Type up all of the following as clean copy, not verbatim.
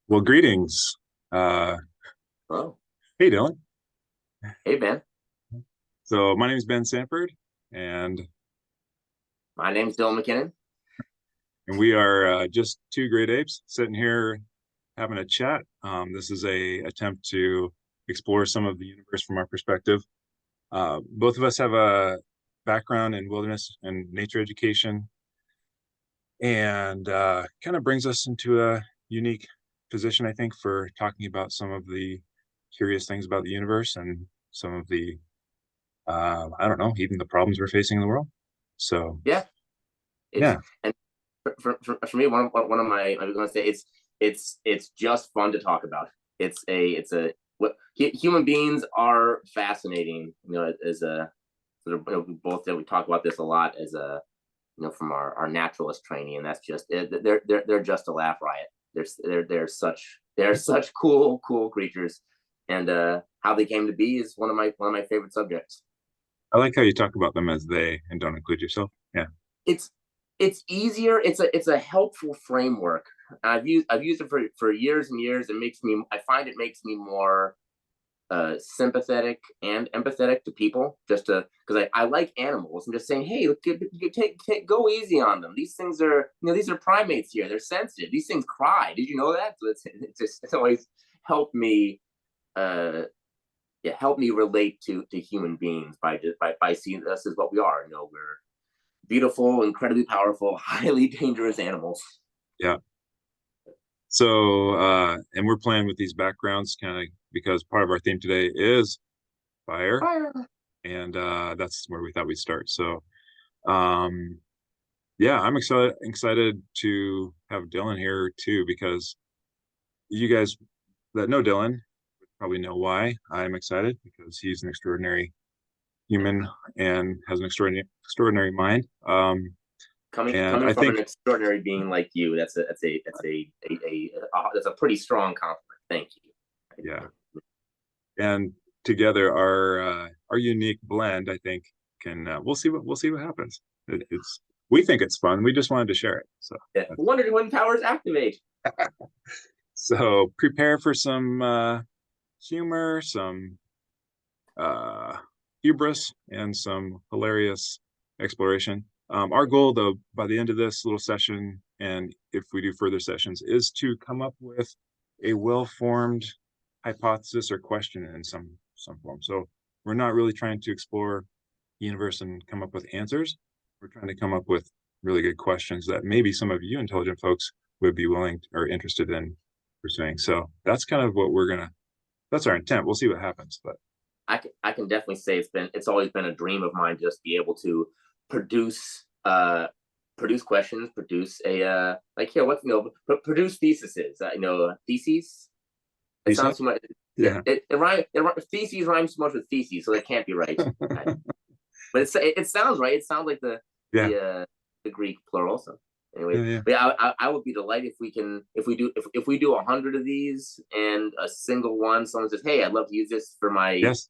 Well, greetings. Uh, Oh, hey, Dylan. hey Ben. So my name is Ben Sanford, and My name's Dylan McKinnon. we are just two great apes sitting here having a chat. This is a attempt to explore some of the universe from our perspective. Both of us have a background in wilderness and nature education, and kind of brings us into a unique position, I think, for talking about some of the curious things about the universe and some of the I don't know, even the problems we're facing in the world. So Yeah, it's yeah, and for me, one of my I was going to say it's just fun to talk about. It's a what human beings are fascinating. As a sort of both that we talk about this a lot as a from our naturalist training, and that's just they're just a laugh riot. They're such cool creatures, and how they came to be is one of my favorite subjects. I like how you talk about them as they and don't include yourself. Yeah, it's it's easier. It's a helpful framework. I've used it for years and years. I find it makes me more sympathetic and empathetic to people, just to because I like animals. I'm just saying, hey, look, go easy on them. These things are, these are primates here. They're sensitive. These things cry. Did you know that? So it's always helped me uh help me relate to human beings by seeing us as what we are. We're beautiful, incredibly powerful, highly dangerous animals. yeah. So and we're playing with these backgrounds kind of because part of our theme today is fire, Fire. and that's where we thought we'd start. So um, yeah, I'm excited to have Dylan here too because you guys that know Dylan probably know why I'm excited because he's an extraordinary human and has an extraordinary mind. Coming And coming I from think, an extraordinary being like you, that's a pretty strong compliment. Thank yeah, you. and together our unique blend, I think, can we'll see what happens. It's we think it's fun. We just wanted to share it. So Yeah. Wondered when powers activate. so prepare for some humor, some uh, hubris, and some hilarious exploration. Our goal, though, by the end of this little session, and if we do further sessions, is to come up with a well-formed hypothesis or question in some form. So we're not really trying to explore the universe and come up with answers. We're trying to come up with really good questions that maybe some of you intelligent folks would be willing or interested in pursuing. So that's kind of what that's our intent. We'll see what happens, but I can definitely say it's always been a dream of mine just be able to produce produce questions, produce a like here what's produce theses. Theses. It decent. sounds too much. Yeah. Theses rhymes too much with feces, so that can't be right. But it sounds right. It sounds like the Yeah. the uh, the Greek plural. So Yeah. anyway, Yeah. but yeah, I would be delighted if we do 100 of these and a single one, someone says, "Hey, I'd love to use this Yes.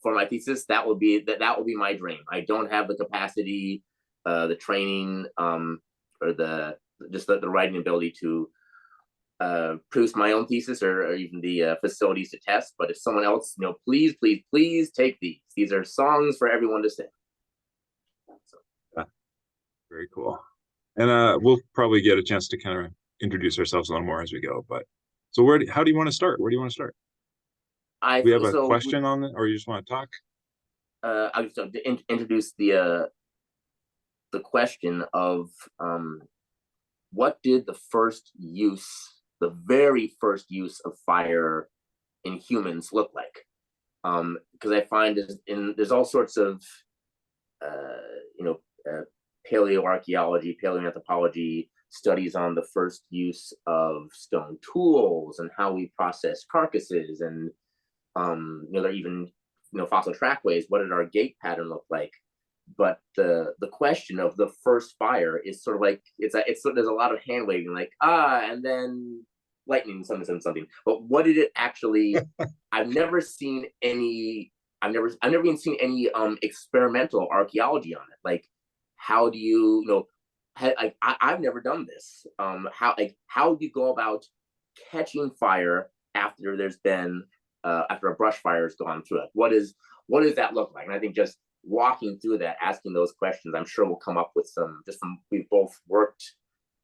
for my thesis." That will be my dream. I don't have the capacity, the training, or the writing ability to produce my own thesis, or even the facilities to test. But if someone else, please take these. These are songs for everyone to sing. So, Yeah. Very cool. And we'll probably get a chance to kind of introduce ourselves a little more as we go. But so how do you want to start? Where do you want to start? I Do we have a so question on it, or you just want to talk? I just introduce the question of what did the very first use of fire in humans look like? Because I find there's all sorts of uh, you know uh, paleoarchaeology, paleoanthropology studies on the first use of stone tools and how we process carcasses, and there are even fossil trackways. What did our gait pattern look like? But the question of the first fire is sort of like it's there's a lot of hand waving, like and then lightning, something. But what did it actually? I've never seen any. I've never even seen any experimental archaeology on it. Like, how do I've never done this. How do you go about catching fire after there's been after a brush fire has gone through it. What does that look like? And I think just walking through that, asking those questions, I'm sure we'll come up with some, just from, we've both worked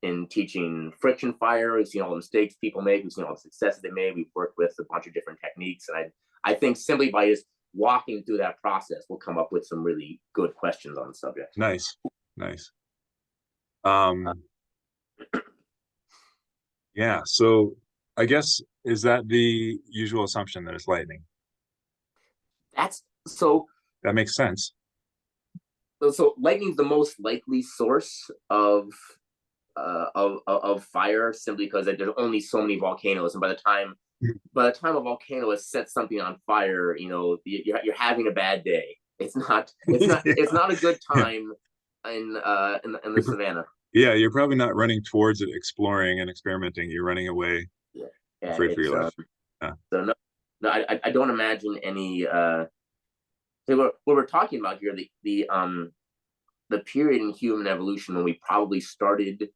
in teaching friction fire. We've seen all the mistakes people make. We've seen all the successes they made. We've worked with a bunch of different techniques. And I think simply by just walking through that process, we'll come up with some really good questions on the subject. Nice. Yeah, so I guess, is that the usual assumption that it's lightning? That's so. That makes sense. So lightning's the most likely source of fire, simply because there's only so many volcanoes, and by the time a volcano has set something on fire, you're having a bad day. It's not a good time in the savannah. Yeah, you're probably not running towards it, exploring and experimenting. You're running away, afraid for your life. So no, I don't imagine any. So what we're talking about here, the period in human evolution when we probably started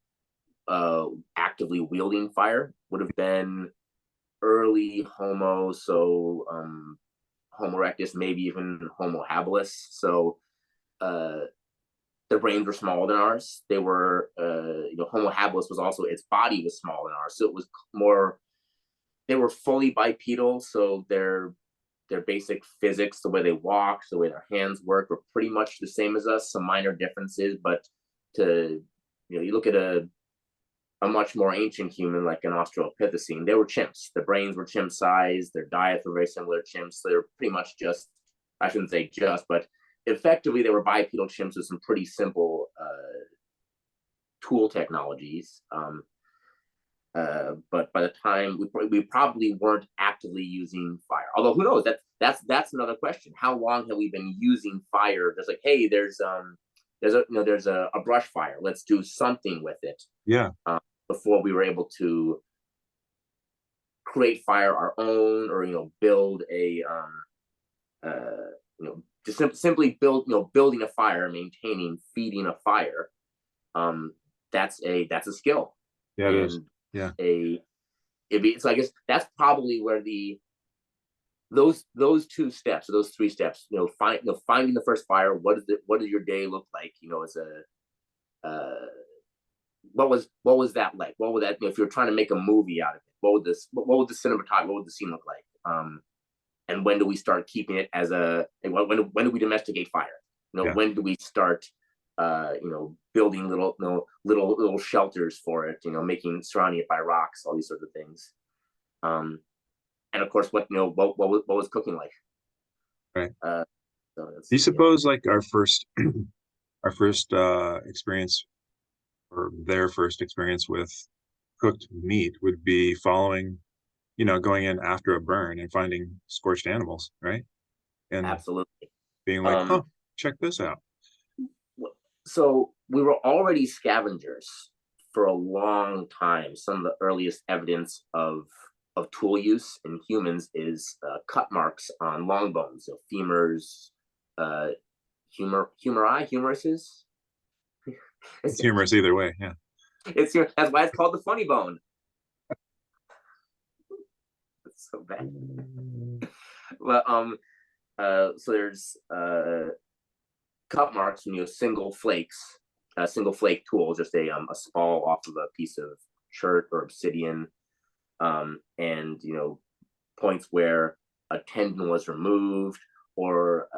actively wielding fire would have been early Homo, so Homo erectus, maybe even Homo habilis. So their brains were smaller than ours. They were, Homo habilis was also, its body was smaller than ours, so it was more. They were fully bipedal, so their basic physics, the way they walked, the way their hands worked, were pretty much the same as us. Some minor differences, but you look at a much more ancient human like an Australopithecine, they were chimps. The brains were chimp sized. Their diets were very similar to chimps. So they were pretty much just, I shouldn't say just, but effectively they were bipedal chimps with some pretty simple tool technologies. But by the time we probably weren't actively using fire. Although who knows? That's another question. How long have we been using fire? There's like, hey, there's a brush fire. Let's do something with it. Yeah. Before we were able to create fire our own, or build a just simply building a fire, maintaining, feeding a fire. That's a skill. Yeah, it is. Yeah. So I guess that's probably where those two steps, or those three steps, finding the first fire. What does your day look like? As a what was that like? What would that, if you're trying to make a movie out of it? What would the cinematography, what would the scene look like? And when do we start keeping it as when do we domesticate fire? When do we start building little shelters for it, surrounding it by rocks, all these sorts of things. And of course, what was cooking like? Right. Do you suppose like our first experience, or their first experience with cooked meat, would be following, going in after a burn and finding scorched animals, right? And absolutely being like, oh, check this out. So we were already scavengers for a long time. Some of the earliest evidence of tool use in humans is cut marks on long bones, femurs, humeruses. It's humorous either way. Yeah. That's why it's called the funny bone. It's so bad. Well, so there's cut marks from single flake tool, just a spall off of a piece of chert or obsidian, and points where a tendon was removed, or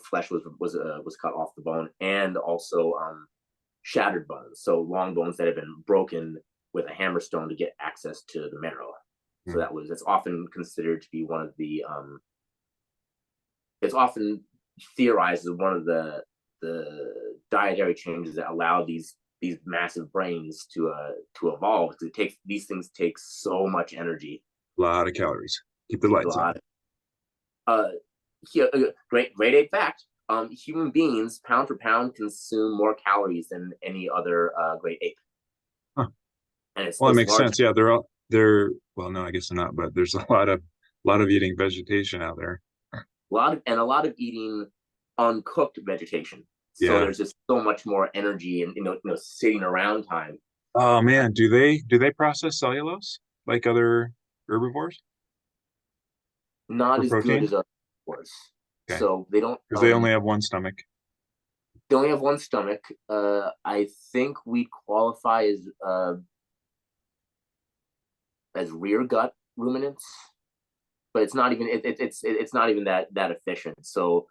flesh was cut off the bone, and also shattered bones, so long bones that have been broken with a hammerstone to get access to the marrow. So it's often considered to be one of the it's often theorized as one of the dietary changes that allow these massive brains to evolve. Because these things take so much energy, a lot of calories. Keep the lights on. Great ape fact: human beings, pound for pound, consume more calories than any other great ape. Huh. And it makes sense. Yeah, they're well, no, I guess they're not, but there's a lot of eating vegetation out there. A lot of eating uncooked vegetation. So there's just so much more energy and sitting around time. Oh man, do they process cellulose? like other herbivores Not for as good as protein? other herbivores. Okay, So they don't. because they only have one stomach. They only have one stomach. I think we qualify as rear gut ruminants, but it's not even it's not even that efficient. So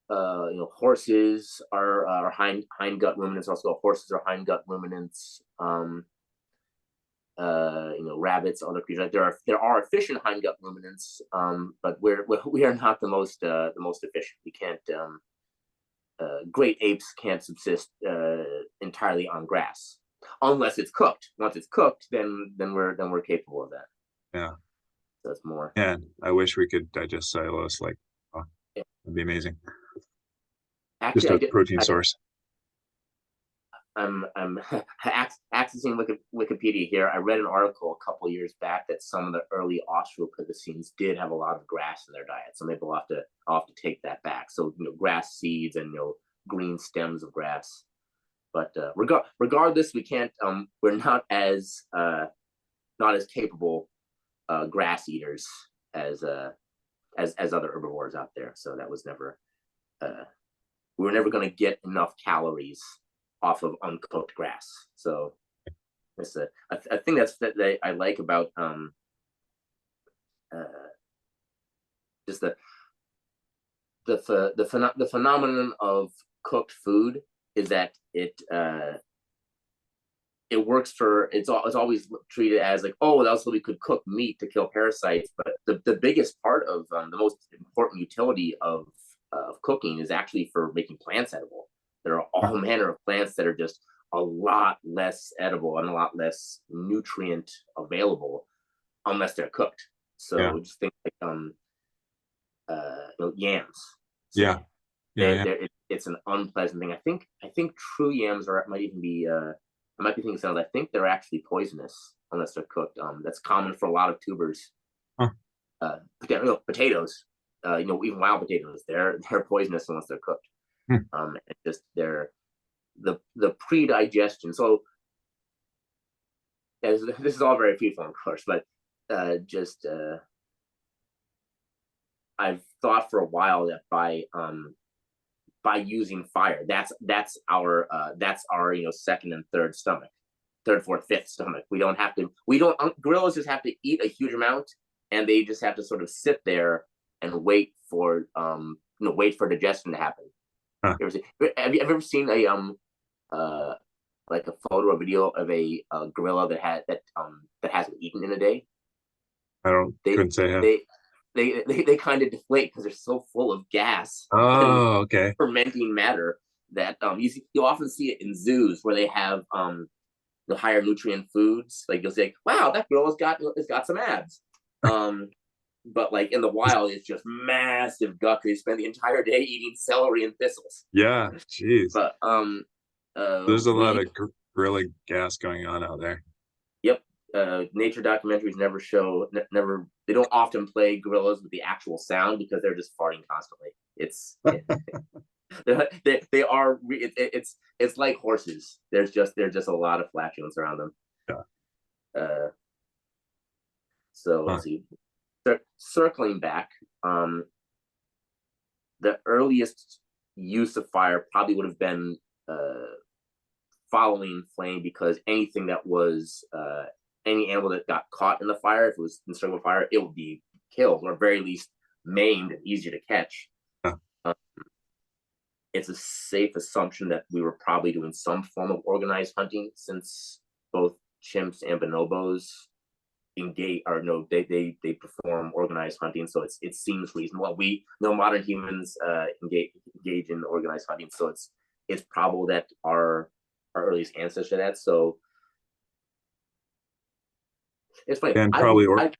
horses are hind gut ruminants. Also, horses are hind gut ruminants. Rabbits, other creatures. Like there are efficient hind gut ruminants, but we are not the most efficient. We can't. Great apes can't subsist entirely on grass unless it's cooked. Once it's cooked, then we're capable of that. Yeah. That's more. And I wish we could digest cellulose. Like, oh, Yeah. it'd be amazing. Just Actually, I a did. protein source. I'm accessing Wikipedia here. I read an article a couple years back that some of the early Australopithecines did have a lot of grass in their diet. So maybe I'll have to take that back. So grass seeds and green stems of grass. But regardless, we can't. We're not as capable grass eaters as other herbivores out there. So that was never. We were never going to get enough calories off of uncooked grass. So it's I think that I like about just the phenomenon of cooked food is that it works for it's always treated as like, oh, that's so we could cook meat to kill parasites, but the biggest part of the most important utility of cooking is actually for making plants edible. There are all manner of plants that are just a lot less edible and a lot less nutrient available unless they're cooked. So just think like yams. So it's an unpleasant thing. I think true yams might even be I might be thinking something. I think they're actually poisonous unless they're cooked. That's common for a lot of tubers. Potatoes, even wild potatoes, they're poisonous unless they're cooked. And just the pre-digestion. So this is all very peaceful, of course, but I've thought for a while that by using fire, that's our second and third stomach, third, fourth, fifth stomach. Gorillas just have to eat a huge amount, and they just have to sort of sit there and wait for digestion to happen. Have you ever seen like a photo or video of a gorilla that hasn't eaten in a day? I couldn't say how. They kind of deflate because they're so full of gas. Oh, okay. Fermenting matter that you often see it in zoos where they have the higher nutrient foods. Like you'll say, wow, that gorilla's got some abs. But like in the wild, it's just massive gut. They spend the entire day eating celery and thistles. Yeah, jeez. But there's a lot of gorilla gas going on out there. Yep. Nature documentaries they don't often play gorillas with the actual sound because they're just farting constantly. It's it's like horses. There's just a lot of flatulence around them. Yeah. Let's see. Circling back, the earliest use of fire probably would have been following flame, because anything that was any animal that got caught in the fire, if it was in circle fire, it would be killed, or at very least maimed and easier to catch. It's a safe assumption that we were probably doing some form of organized hunting, since both chimps and bonobos they perform organized hunting, so it seems reasonable. We know modern humans engage in organized hunting, so it's probable that our earliest ancestors did that. So it's funny. And probably go ahead.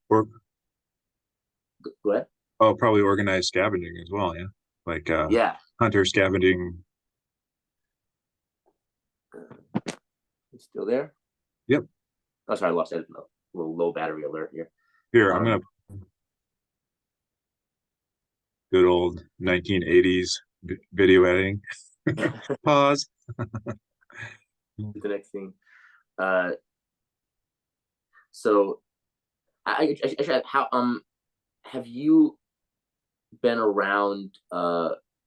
Oh, probably organized scavenging as well. Yeah, like hunter scavenging. You still there? Yep. Oh, sorry, I lost it. A little low battery alert here. Here, I'm gonna good old 1980s video editing. Pause. The next thing. So how have you been around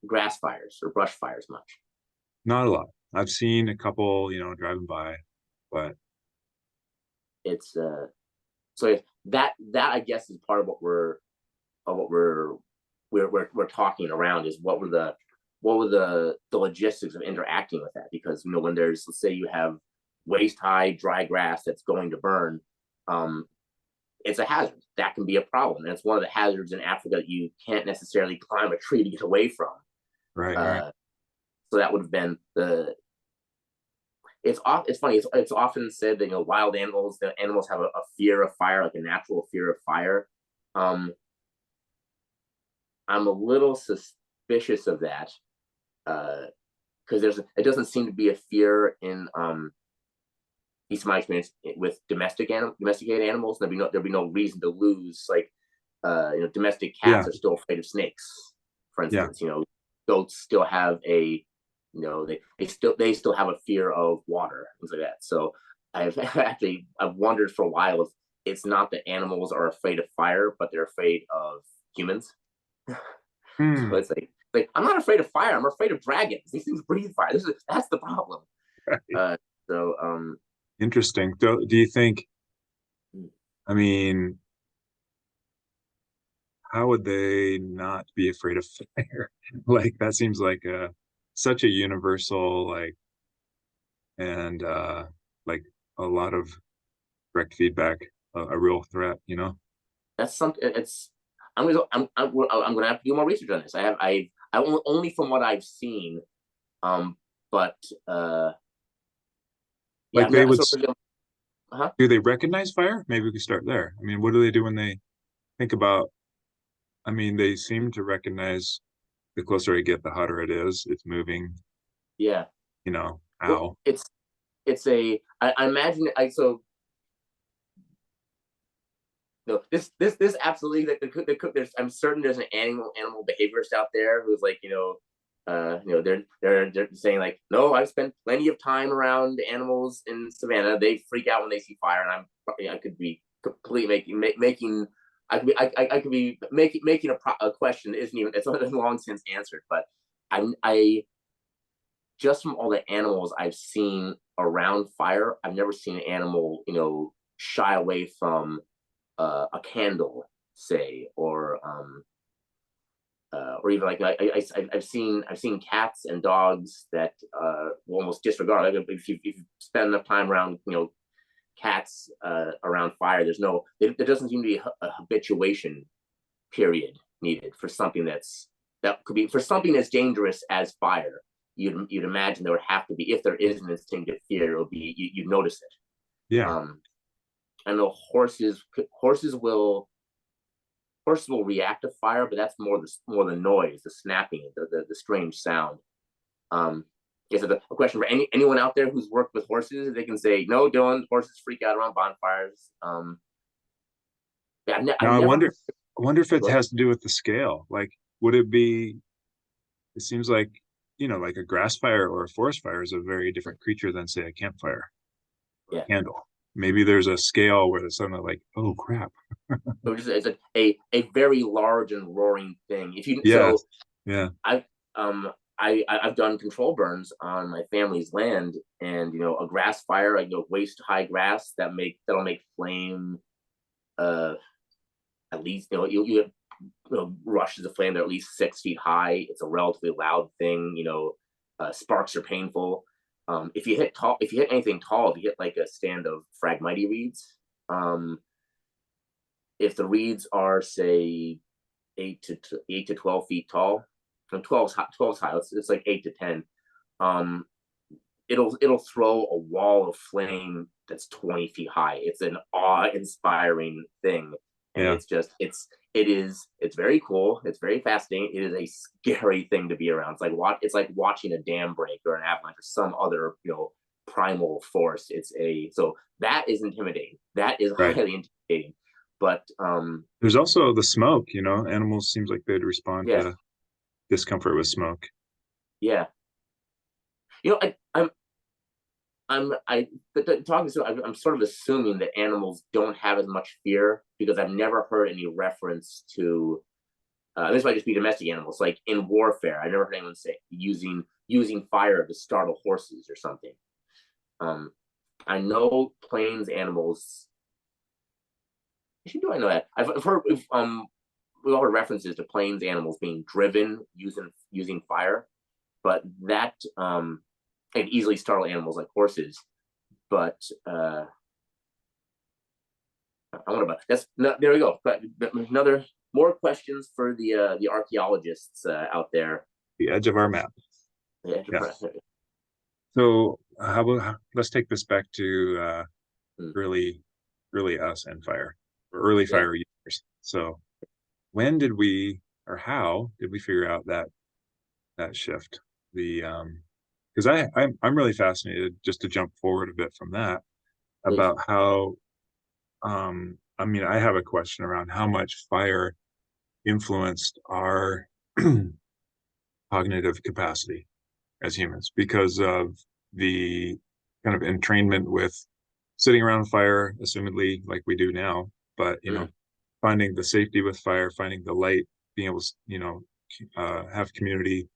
grass fires or brush fires much? Not a lot. I've seen a couple, driving by, but It's so that I guess is part of what we're talking around is what were the logistics of interacting with that, because when there's, let's say you have waist high dry grass that's going to burn, um it's a hazard that can be a problem, and it's one of the hazards in Africa that you can't necessarily climb a tree to get away from. right. uh so that would have been the it's funny, it's often said that wild animals, the animals have a fear of fire, like a natural fear of fire. um I'm a little suspicious of that, because it doesn't seem to be a fear in at least my experience with domesticated animals. There'd be no reason to lose, like, domestic Yeah, cats are still afraid of snakes, for yeah. instance. Goats still have they still have a fear of water, things like that. So I've wondered for a while if it's not that animals are afraid of fire, but they're afraid of humans. So Hmm. it's like I'm not afraid of fire. I'm afraid of dragons. These things breathe fire. That's the problem. Right. Uh, so Interesting. Do you think, I mean, how would they not be afraid of fire? Like that seems like such a universal, like, and like a lot of direct feedback, a real threat, you know? that's something. It's I'm gonna have to do more research on this. I only from what I've seen. Um, but yeah, Like I've they never. would, So for example, huh? do they recognize fire? Maybe we could start there. I mean, what do they do when they think about, I mean, they seem to recognize the closer I get, the hotter it is. It's moving, Yeah. Well, ow. it's a. I imagine. No, this absolutely, like, there's, I'm certain there's an animal behaviorist out there who's like, they're saying like, no, I've spent plenty of time around animals in savannah. They freak out when they see fire, and I could be completely making I could be making a question that isn't even, it's long since answered. But I just from all the animals I've seen around fire, I've never seen an animal shy away from a candle, say, or even like I've seen cats and dogs that will almost disregard. Like if you spend enough time around cats around fire, there doesn't seem to be a habituation period needed for something that could be for something as dangerous as fire. You'd imagine there would have to be, if there is an instinctive fear, it'll be you'd notice it. Yeah. I know horses will react to fire, but that's more the noise, the snapping, the strange sound. Is it a question for anyone out there who's worked with horses? They can say, no, Dylan, horses freak out around bonfires. Yeah, Now I've never heard. I wonder if it Go has to do with the scale. Like, would it be, it seems like, like a grass fire or a forest fire is a very different creature than, say, a campfire or a Yeah. candle. Maybe there's a scale where it's suddenly like, oh crap. So it's a very large and roaring thing. If you Yes. so Yeah. I've I've done control burns on my family's land, and a grass fire, like waist high grass that'll make flame. Uh, at least you have rushes of flame that are at least 6 feet high. It's a relatively loud thing. Sparks are painful. If you hit anything tall, if you hit like a stand of Phragmite reeds, if the reeds are, say, 8 to 12 feet tall, and 12 is high. It's like 8 to 10. Um, it'll throw a wall of flame that's 20 feet high. It's an awe-inspiring thing, and Yeah. it's very cool. It's very fascinating. It is a scary thing to be around. It's like watching a dam break or an avalanche or some other primal force. So that is intimidating. That is Right. highly intimidating. But There's also the smoke, animals seems like they'd respond yeah, to discomfort with smoke. yeah. You know, talking to, I'm sort of assuming that animals don't have as much fear because I've never heard any reference to. This might just be domestic animals, like in warfare. I never heard anyone say using fire to startle horses or something. I know plains animals. Do I know that? I've heard we've all heard references to plains animals being driven using fire, but that can easily startle animals like horses. But I wonder about that's no, there we go. But another more questions for the archaeologists out there. The edge of our map. Yeah. So how about let's take this back to Hmm. early us and fire, or early Yeah. fire users. So when did we, or how did we figure out that shift? The because I'm really fascinated, just to jump forward a bit from that, Please. about how I mean, I have a question around how much fire influenced our cognitive capacity as humans because of the kind of entrainment with sitting around fire, assumedly like we do now, but Mm, finding the safety with fire, finding the light, being able to, have community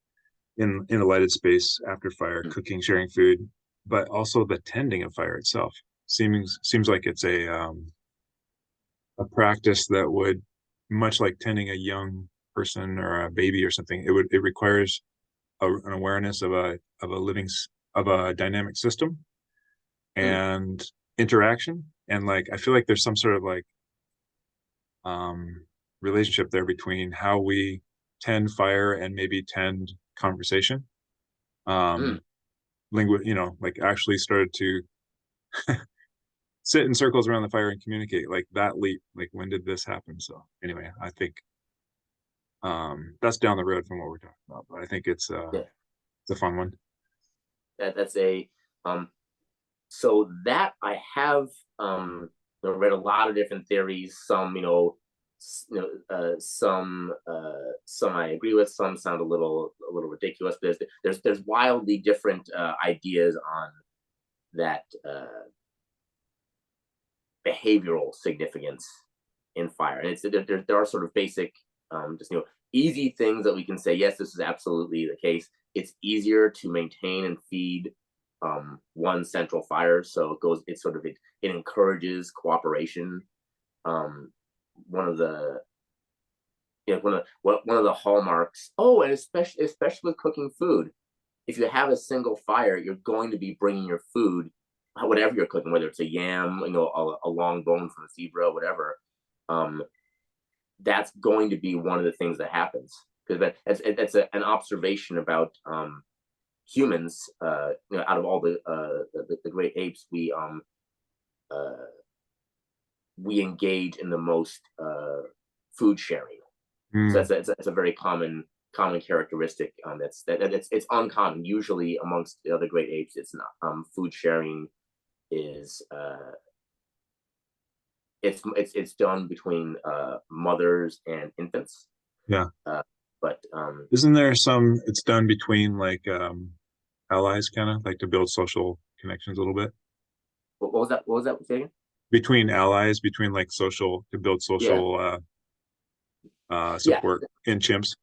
in a lighted space after fire, mm, cooking, sharing food, but also the tending of fire itself. Seems like it's a practice that would, much like tending a young person or a baby or something, it requires an awareness of a living of a dynamic system mm, and interaction. And like I feel like there's some sort of like relationship there between how we tend fire and maybe tend conversation. mm. Um, like actually started to sit in circles around the fire and communicate, like that leap, like when did this happen? So anyway, I think that's down the road from what we're talking about, but I think Yeah. it's a fun one. That's a so that I have read a lot of different theories. Some some I agree with. Some sound a little ridiculous. There's wildly different ideas on that behavioral significance in fire, and there are sort of basic just easy things that we can say yes, this is absolutely the case. It's easier to maintain and feed one central fire, so it encourages cooperation. um One of the one of the hallmarks, and especially with cooking food, if you have a single fire, you're going to be bringing your food, whatever you're cooking, whether it's a yam, a long bone from a zebra, whatever. um that's going to be one of the things that happens, because that's an observation about humans. Out of all the great apes, uh, we engage in the most food sharing. So Mm, it's a very common characteristic. It's uncommon. Usually amongst the other great apes, it's not. Food sharing is it's done between mothers and infants. yeah. Uh, but Isn't there some, it's done between like allies, kind of like to build social connections a little bit? what was that? What was that saying? Between allies, between like social, to build Yeah, social yeah. support in chimps.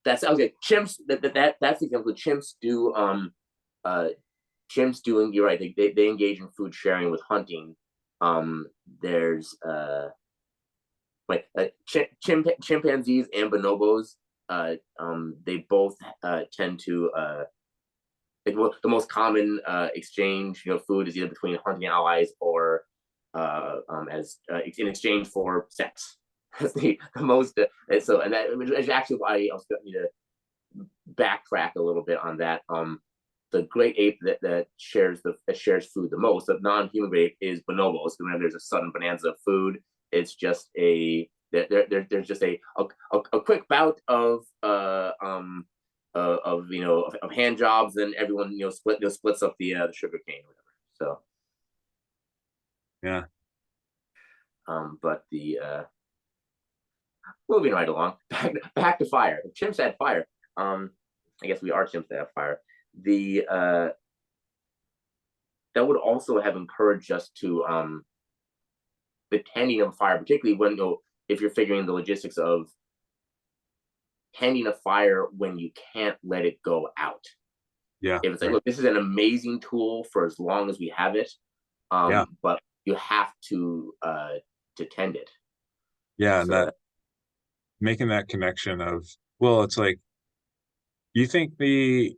That's okay. Chimps. That's the example. Chimps do. Uh, chimps doing. You're right. They engage in food sharing with hunting. There's chimpanzees and bonobos. They both tend to the most common exchange, food is either between hunting allies or as in exchange for sex. That's the most. And that is actually why I was going to backtrack a little bit on that. The great ape that shares food the most, the non-human great ape, is bonobos. Whenever there's a sudden bonanza of food, it's just there's just a quick bout of hand jobs, then everyone splits up the sugar cane or whatever. So Yeah. but the moving right along, back to fire. The chimps had fire. I guess we are chimps that have fire. The that would also have encouraged us to the tending of fire, particularly when if you're figuring the logistics of tending a fire when you can't let it go out. Yeah. If it's like, Right. look, this is an amazing tool for as long as we have it, Yeah. but you have to tend it. Yeah. And So that making that connection of, well, it's like, you think the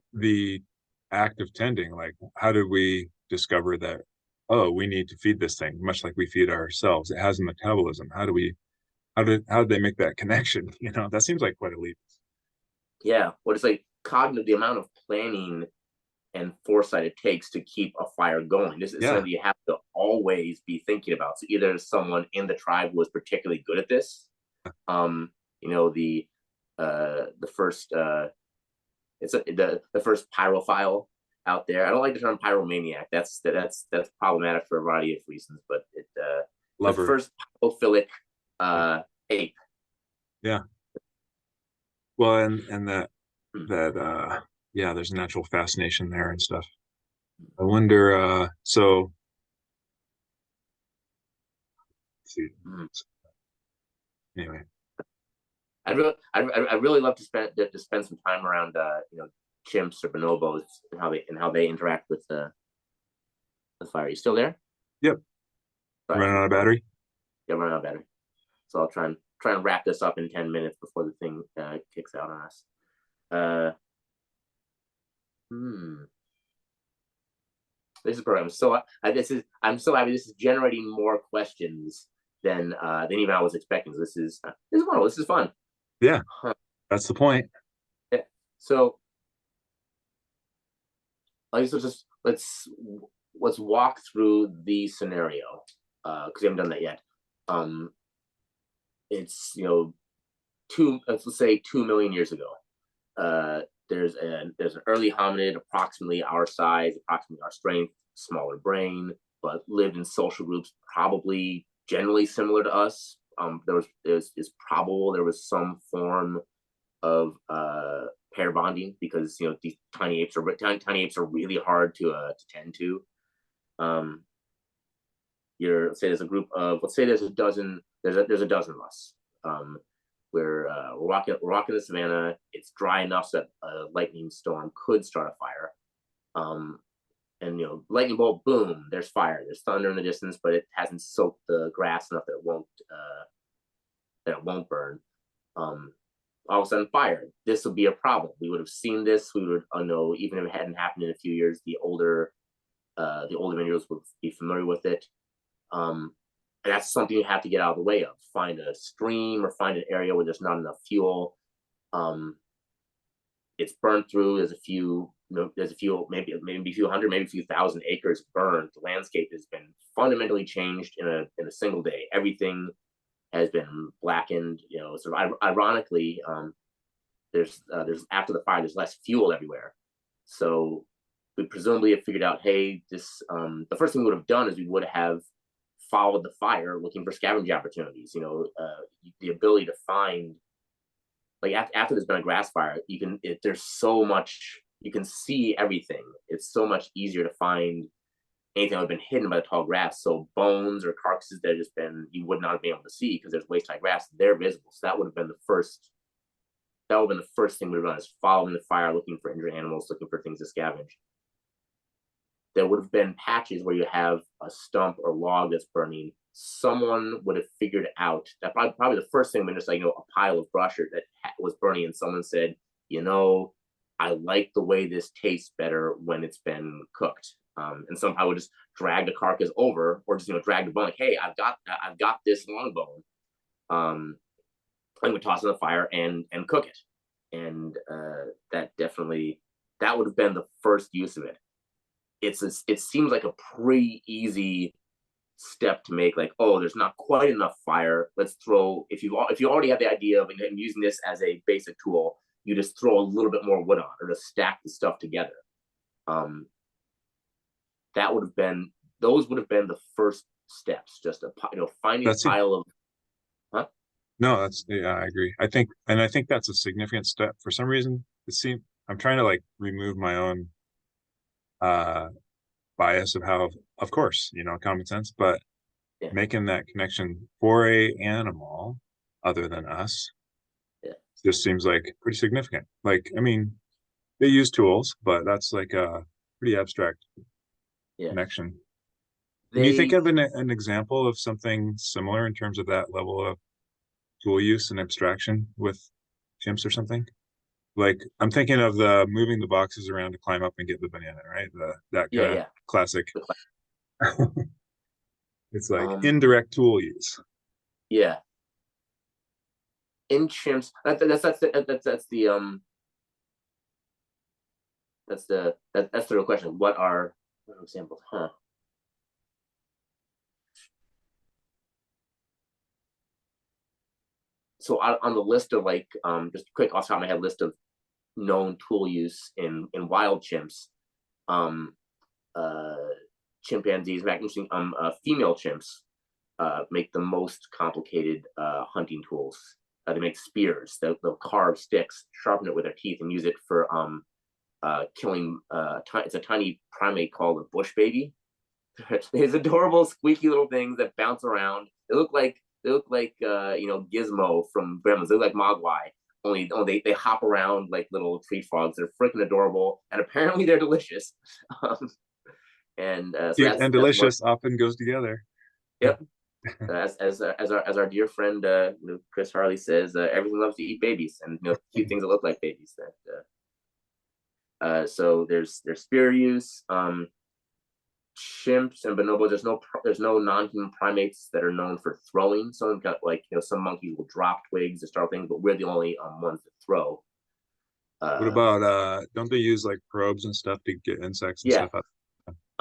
act of tending, like, how did we discover that, oh, we need to feed this thing, much like we feed ourselves? It has a metabolism. How did they make that connection? That seems like quite a leap. yeah, what it's like cognitive, the amount of planning and foresight it takes to keep a fire going. This is Yeah. something you have to always be thinking about. So either someone in the tribe was particularly good at this, the first the first pyrophile out there. I don't like the term pyromaniac. That's problematic for a variety of reasons. But the Lover. first pyrophilic ape. Yeah. Well, and that Hmm. that yeah, there's a natural fascination there and stuff. I wonder, so let's see. Hmm. Anyway. I'd really love to spend some time around chimps or bonobos and how they interact with the fire. You still there? Yep. Sorry, Running out of battery. yeah, running out of battery. So I'll try and wrap this up in 10 minutes before the thing kicks out on us. Uh, hmm. This is program. So I'm so happy. This is generating more questions than even I was expecting. So this is wonderful. This is fun. Yeah, Huh. that's the point. Yeah. So let's walk through the scenario because we haven't done that yet. It's let's say 2 million years ago. There's an early hominid, approximately our size, approximately our strength, smaller brain, but lived in social groups, probably generally similar to us. It's probable there was some form of pair bonding because these tiny apes are really hard to tend to. Let's say there's a group of let's say there's a dozen there's a dozen of us. We're walking the savannah. It's dry enough so that a lightning storm could start a fire. And lightning bolt, boom, there's fire. There's thunder in the distance, but it hasn't soaked the grass enough that it won't burn. All of a sudden, fire. This would be a problem. We would have seen this. We would know even if it hadn't happened in a few years, the older individuals would be familiar with it. And that's something you have to get out of the way of. Find a stream or find an area where there's not enough fuel. It's burned through. There's a few, maybe a few hundred, maybe a few thousand acres burned. The landscape has been fundamentally changed in a single day. Everything has been blackened. Sort of ironically, there's after the fire, there's less fuel everywhere. So we presumably have figured out, hey, this the first thing we would have done is we would have followed the fire looking for scavenging opportunities. The ability to find, like after there's been a grass fire, there's so much, you can see everything. It's so much easier to find anything that would have been hidden by the tall grass. So bones or carcasses that have just been, you would not have been able to see because there's waist high grass, they're visible. So that would have been the first thing we've done, is following the fire, looking for injured animals, looking for things to scavenge. There would have been patches where you have a stump or log that's burning. Someone would have figured out that probably the first thing when just a pile of brush that was burning, and someone said, I like the way this tastes better when it's been cooked. And somehow would just drag the carcass over, or just drag the bone. Like, hey, I've got this long bone. I'm gonna toss it in the fire and cook it. And that would have been the first use of it. It seems like a pretty easy step to make. Like, oh, there's not quite enough fire. Let's throw, if you already have the idea of using this as a basic tool, you just throw a little bit more wood on, or just stack the stuff together. Those would have been the first steps. Just finding a pile of. Huh? No, yeah, I agree. I think that's a significant step. For some reason, I'm trying to remove my own bias of how, of course, common sense, but Yeah. making that connection for a animal other than us Yeah. just seems like pretty significant. Like, I mean, they use tools, but that's like a pretty abstract Yeah. connection. Can you think They of an example of something similar in terms of that level of tool use and abstraction with chimps or something? Like I'm thinking of the moving the boxes around to climb up and get the banana, right? That yeah, kind of yeah. classic. It's like Um indirect tool use. yeah. In chimps, that's the real question. What are examples? Huh. So on the list of like just quick off the top of my head list of known tool use in wild chimps, um uh chimpanzees, female chimps make the most complicated hunting tools. They make spears. They'll carve sticks, sharpen it with their teeth, and use it for killing. It's a tiny primate called a bush baby. These adorable squeaky little things that bounce around. They look like Gizmo from Gremlins. They look like Mogwai. Only they hop around like little tree frogs. They're freaking adorable, and apparently they're delicious. Um, and so Cute and that's one. delicious often goes together. Yep. As our dear friend Chris Harley says, everything loves to eat babies, and cute things that look like babies. So there's spear use. Chimps and bonobos. There's no non-human primates that are known for throwing. Some like some monkeys will drop twigs to start things, but we're the only ones that throw. What Uh, about don't they use like probes and stuff to get insects and yeah. stuff out?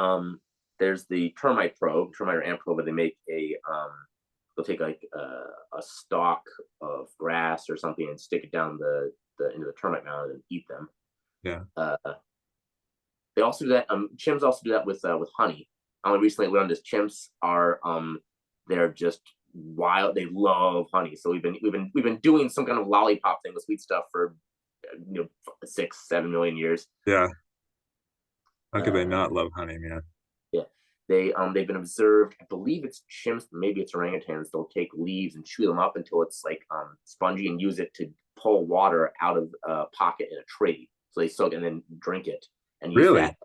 Um, there's the termite or ant probe, where they make they'll take like a stalk of grass or something and stick it down the into the termite mound and eat them. Yeah. They also do that. Chimps also do that with honey. I only recently learned this. Chimps are they're just wild. They love honey. So we've been doing some kind of lollipop thing with sweet stuff for 6-7 million years. Yeah. How could they Uh, not love honey, man? yeah, they've been observed. I believe it's chimps, maybe it's orangutans. They'll take leaves and chew them up until it's like spongy and use it to pull water out of a pocket in a tree. So they soak and then drink it and use Really? that.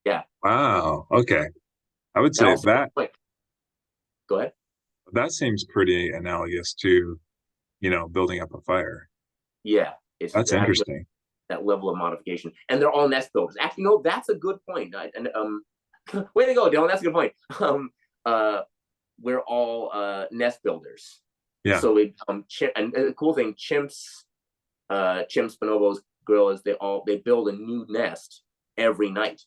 Yeah. Wow. Okay. I would And say also, that like, go ahead. that seems pretty analogous to, building up a fire. Yeah, it's That's interesting. that level of modification, and they're all nest builders. Actually, no, that's a good point. And way to go, Dylan. That's a good point. Uh, we're all nest builders. Yeah. So and the cool thing, chimps, bonobos, gorillas, they build a new nest every night.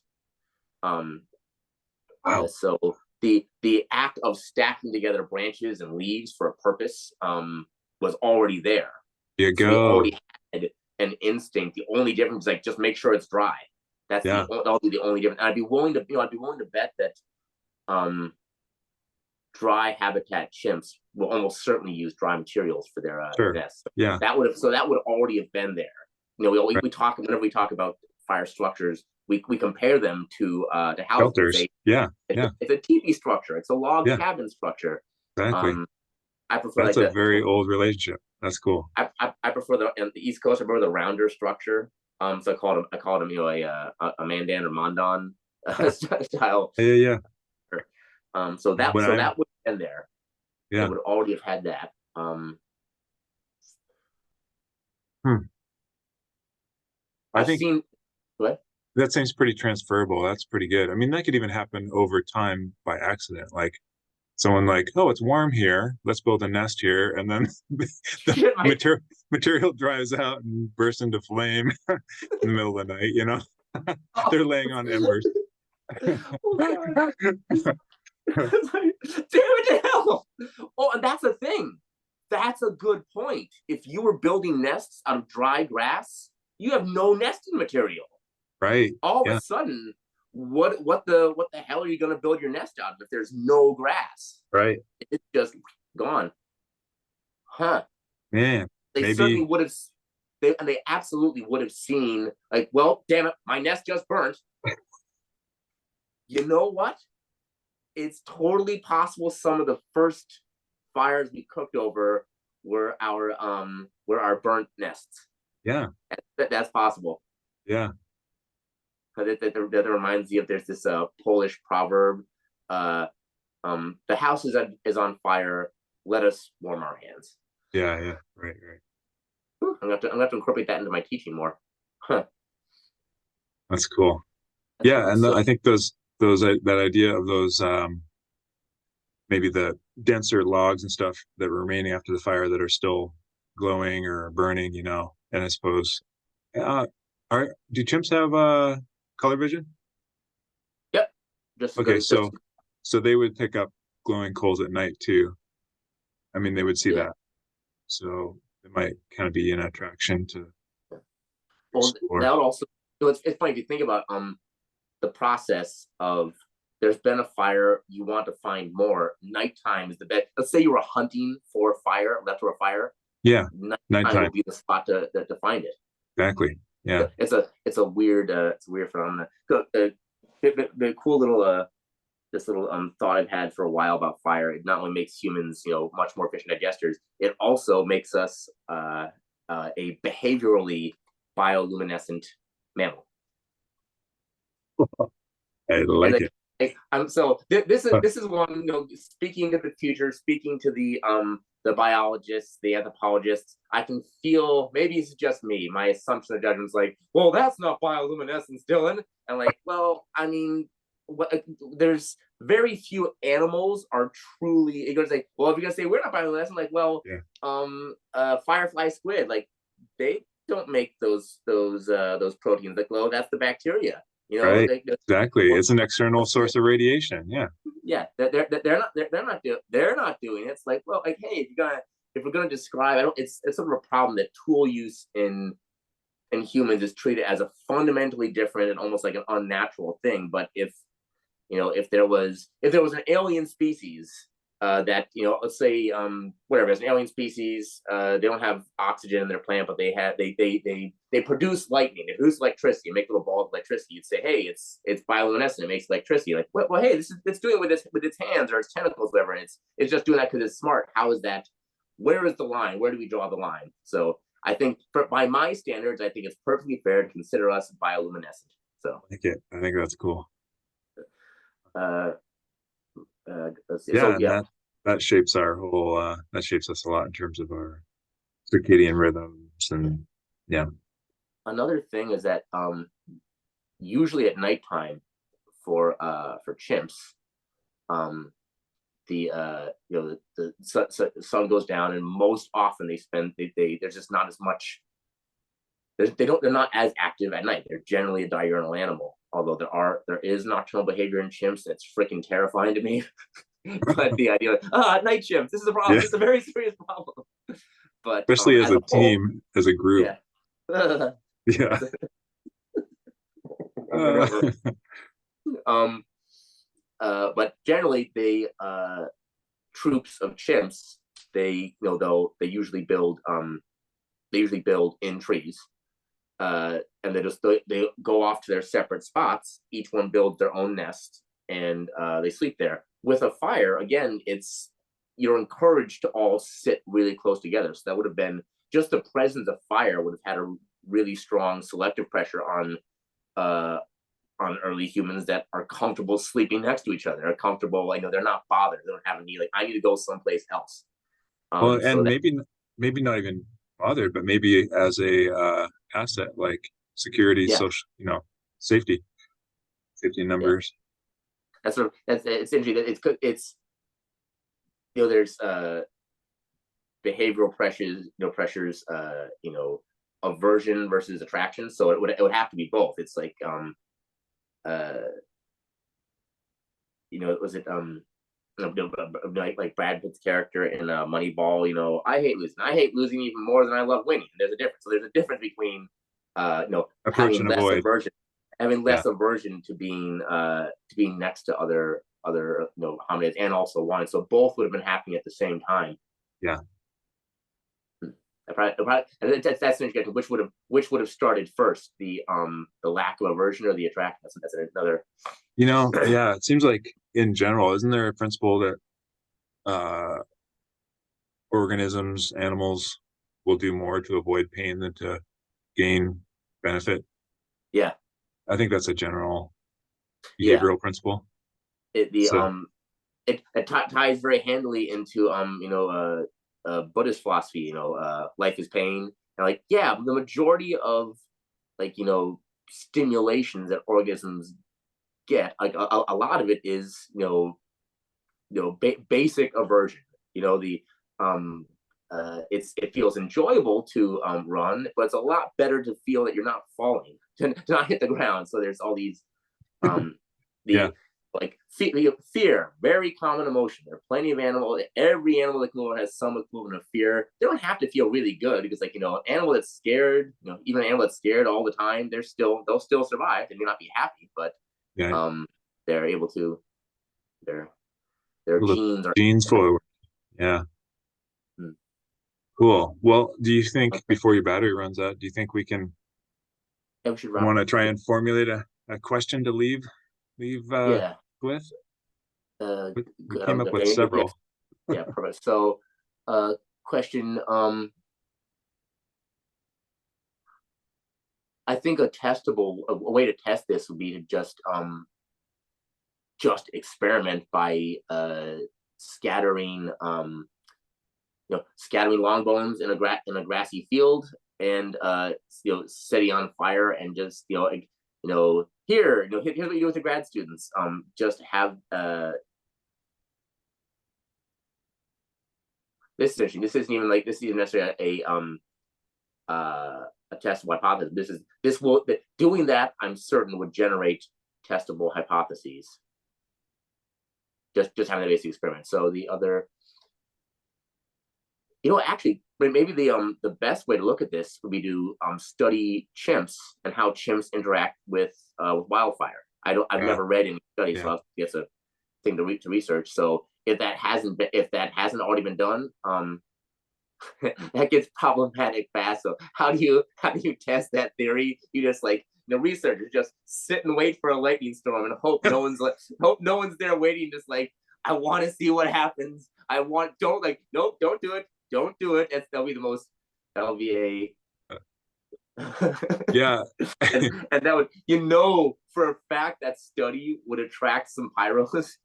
Wow. So the act of stacking together branches and leaves for a purpose was already there. There you So we go. already had an instinct. The only difference is like just make sure it's dry. Yeah. That'll be the only difference. And I'd be willing to bet that dry habitat chimps will almost certainly use dry materials for their Sure. nests. Yeah. That would already have been there. We Right. talk whenever we talk about fire structures, we compare them to houses. Shelters. Yeah. Yeah. It's a teepee structure. It's a log Yeah. cabin structure. Exactly. I prefer That's like a the very old relationship. That's cool. I prefer on the East Coast. I prefer the rounder structure. So I called him a mandan or mandan style. Yeah. Yeah. So that When I'm, would have been there. It yeah. would already have had that. Hmm. I I've think seen what? that seems pretty transferable. That's pretty good. I mean, that could even happen over time by accident. Like someone like, oh, it's warm here. Let's build a nest here. And then the Shit, my material dries out and bursts into flame in the middle of the night. They're laying on embers. oh god. Damn it to hell. Oh, and that's the thing. That's a good point. If you were building nests out of dry grass, you have no nesting material. Right. All of Yeah. a sudden, what the hell are you going to build your nest out of if there's no grass? Right. It's just gone. Huh. Man. They Maybe. certainly would have. They absolutely would have seen like, well, damn it, my nest just burnt. You know what? It's totally possible some of the first fires we cooked over were our burnt nests. Yeah. That's possible. Yeah. That reminds you of there's this Polish proverb, the house is on fire, let us warm our hands. Yeah. Yeah. Right. Right. I'm gonna have to incorporate that into my teaching more. Huh. That's cool. That's Yeah, cool. and So I think those that idea of those maybe the denser logs and stuff that were remaining after the fire that are still glowing or burning, and I suppose uh do chimps have color vision? yep, just as good Okay, as just so they would pick up glowing coals at night too. I mean, they would see yeah. that. So it might kind of be an attraction to Well, explore. that would also, it's funny if you think about the process of, there's been a fire, you want to find more. Nighttime is the best. Let's say you were hunting for fire, left for a fire. Yeah, Nighttime nighttime. would be the spot to find it. Exactly. Yeah. It's a weird phenomenon. The cool little this little thought I've had for a while about fire. It not only makes humans much more efficient digesters, it also makes us a behaviorally bioluminescent mammal. I And like it. so this is one, speaking to the future, speaking to the biologists, the anthropologists. I can feel, maybe it's just me, my assumption of judgment is like, well, that's not bioluminescence, Dylan. And like, well, I mean, there's very few animals are truly. It goes like, well, if you're gonna say we're not bioluminescent, like, well, yeah. Firefly squid, like, they don't make those proteins that glow. That's the bacteria. Right. Exactly. Or, It's an external source of radiation. Yeah. yeah, they're not doing it. It's like, well, like, hey, if we're gonna describe, I don't. It's sort of a problem that tool use in humans is treated as a fundamentally different and almost like an unnatural thing. But if there was an alien species that let's say whatever, as an alien species, they don't have oxygen in their plant, but they produce lightning, they produce electricity, and make little balls of electricity. You'd say, hey, it's bioluminescent, it makes electricity. Like, well, hey, it's doing it with its hands or its tentacles, whatever. And it's just doing that because it's smart. How is that? Where is the line? Where do we draw the line? So I think by my standards, I think it's perfectly fair to consider us bioluminescent. So I like it. I think that's cool. let's see. Yeah, So and yeah, that shapes our whole that shapes us a lot in terms of our circadian rhythms and yeah. another thing is that usually at nighttime for chimps, um, the sun goes down, and most often there's just not as much. They're not as active at night. They're generally a diurnal animal. Although there is nocturnal behavior in chimps, and it's freaking terrifying to me. But the idea of night chimps, this is a problem. Yeah. This is a very serious problem. But Especially as as a a whole, team, as a group. yeah. Yeah. Over and over. But generally, troops of chimps, they usually build in trees, and they go off to their separate spots. Each one builds their own nest, and they sleep there. With a fire, again, you're encouraged to all sit really close together. So that would have been, just the presence of fire would have had a really strong selective pressure on early humans that are comfortable sleeping next to each other. They're comfortable, they're not bothered. They don't have a need, like, I need to go someplace else. Well, So and that, maybe not even bothered, but maybe as a asset like security, yeah, social, safety in yeah. numbers. That's it's interesting. It's there's behavioral pressures, aversion versus attraction. So it would have to be both. It's like was it like Brad Pitt's character in Moneyball? I hate losing. I hate losing even more than I love winning. There's a difference. So there's a difference between Approach having and less avoid. aversion to being next to other hominids, and also wanting. So both would have been happening at the same time. Yeah. And that's interesting. Which would have started first, the lack of aversion or the attraction? That's another. Yeah, it seems like in general, isn't there a principle that organisms, animals will do more to avoid pain than to gain benefit? Yeah, I think that's a general yeah. behavioral principle. It the So it ties very handily into Buddhist philosophy. Life is pain, and like, yeah, the majority of, like, stimulations that organisms get, like a lot of it is, basic aversion. The it feels enjoyable to run, but it's a lot better to feel that you're not falling, to not hit the ground. So there's all these um yeah, the like fear, very common emotion. There are plenty of animals. Every animal that can has some equivalent of fear. They don't have to feel really good, because, like, an animal that's scared, even an animal that's scared all the time, they'll still survive. They may not be happy, but yeah. um they're able to, their their Well, the genes are. genes forward. Yeah, Hmm. cool. Well, do you think Okay. before your battery runs out, do you think we can Yeah, we should want wrap. to try and formulate a question to leave Yeah. with? Uh, We good. came up with Okay. Yes. several. Yeah. Perfect. So, question. I think a way to test this would be to just experiment by scattering scattering long bones in a grassy field, and setting on fire, and just here's what you do with the grad students. Just have this is interesting. This isn't necessarily a testable hypothesis. Doing that, I'm certain, would generate testable hypotheses. Just having a basic experiment. So the other, actually, maybe the best way to look at this would be to study chimps and how chimps interact with wildfire. I've Yeah, never read any studies, yeah. so it's a thing to research. So if that hasn't already been done, that gets problematic fast. So how do you test that theory? You just, like, researchers just sit and wait for a lightning storm and hope no one's there waiting. Just like, I want to see what happens. I want don't like nope, don't do it, don't do it. That'll be a Yeah. and that would, for a fact, that study would attract some pyros.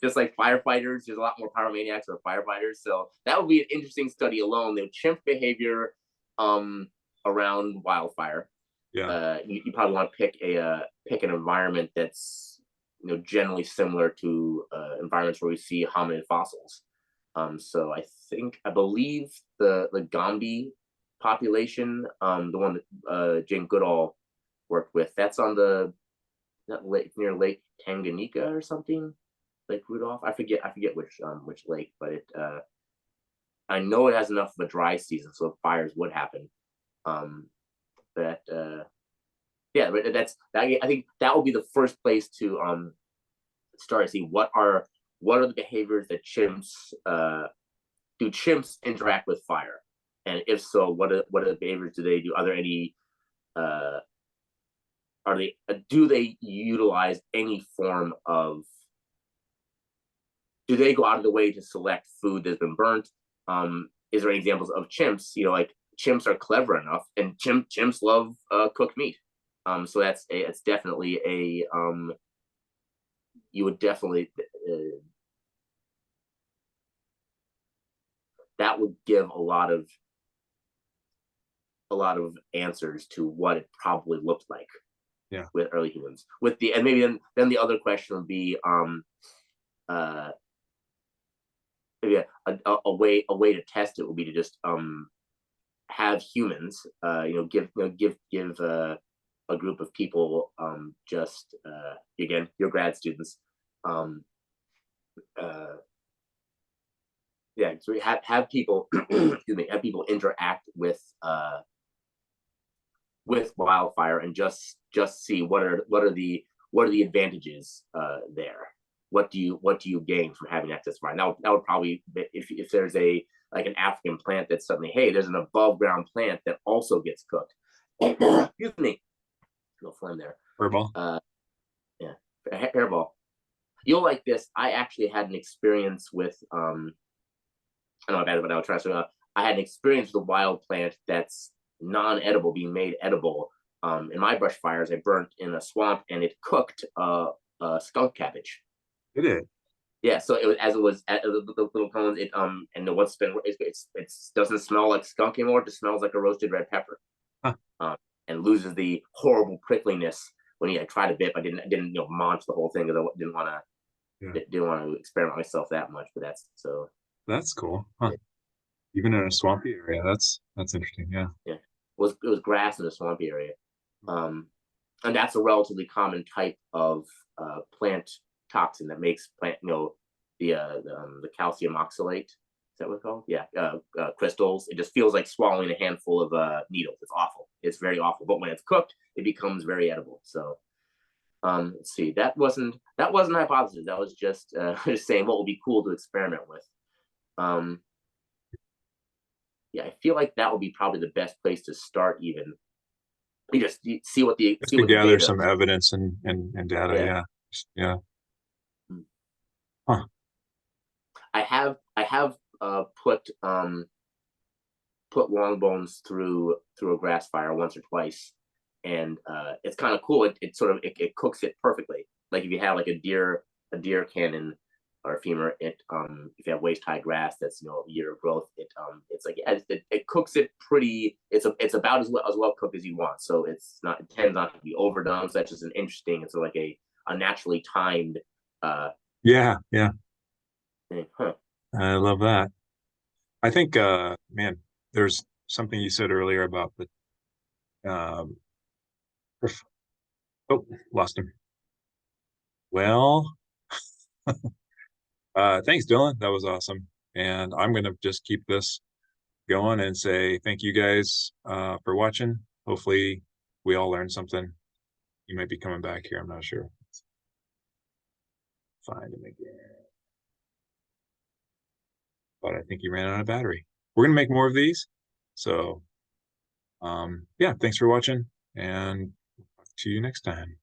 Just like firefighters, there's a lot more pyromaniacs or firefighters. So that would be an interesting study alone. The chimp behavior around wildfire. Yeah. You probably want to pick an environment that's, generally similar to environments where we see hominid fossils. So I believe the Gombe population, the one that Jane Goodall worked with, that's on the near Lake Tanganyika or something. Lake Rudolph. I forget which lake, but I know it has enough of a dry season, so fires would happen. But yeah, but I think that will be the first place to start to see what are the behaviors that do chimps interact with fire, and if so, what are the behaviors do they do? Are there any do they utilize any form of, do they go out of the way to select food that's been burnt? Is there any examples of chimps? Like, chimps are clever enough, and chimps love cooked meat. So it's definitely you would definitely that would give a lot of answers to what it probably looked like. Yeah. With early humans. And maybe then the other question would be maybe a way to test it would be to just have humans give a group of people, just again, your grad students, yeah, so we have people excuse me, have people interact with wildfire, and just see what are the advantages there. What do you gain from having access to fire? That would probably, if there's a like an African plant that suddenly, hey, there's an above ground plant that also gets cooked. Excuse me, no phlegm there. Furball. Yeah, hairball. You'll like this. I actually had an experience with I don't know about it, but I'll try. So I had an experience with a wild plant that's non-edible being made edible. In my brush fires, I burnt in a swamp and it cooked skunk cabbage. It is. Yeah, so it was as it was at the little cones. It and what's been it doesn't smell like skunk anymore. It just smells like a roasted red pepper, Huh. And loses the horrible prickliness when I tried a bit. But I didn't munch the whole thing because I didn't want to experiment myself that much. But That's cool. Huh. Even in a swampy area, that's interesting. Yeah. Yeah, it was grass in a swampy area, and that's a relatively common type of plant toxin that makes plant the calcium oxalate. Is that what it's called? Yeah, crystals. It just feels like swallowing a handful of needles. It's awful. It's very awful. But when it's cooked, it becomes very edible. So let's see. That wasn't hypothesis. That was just just saying what would be cool to experiment with. Yeah, I feel like that would be probably the best place to start. Even you just see what the Just see to what the gather data. some evidence and data. Yeah. Yeah. Yeah. Huh. I have put long bones through a grass fire once or twice, and it's kind of cool. It sort of it cooks it perfectly. Like if you have like a deer cannon or a femur, if you have waist high grass that's a year of growth, it's like it cooks it pretty. It's about as well cooked as you want. So it tends not to be overdone. So that's just an interesting. It's like a naturally timed. Yeah. Thing. Huh. I love that. I think, man, there's something you said earlier about the, oh, lost him. Well, thanks, Dylan. That was awesome. And I'm going to just keep this going and say thank you guys for watching. Hopefully we all learned something. You might be coming back here. I'm not sure. Find him again. But I think he ran out of battery. We're going to make more of these. So, yeah, thanks for watching and talk to you next time.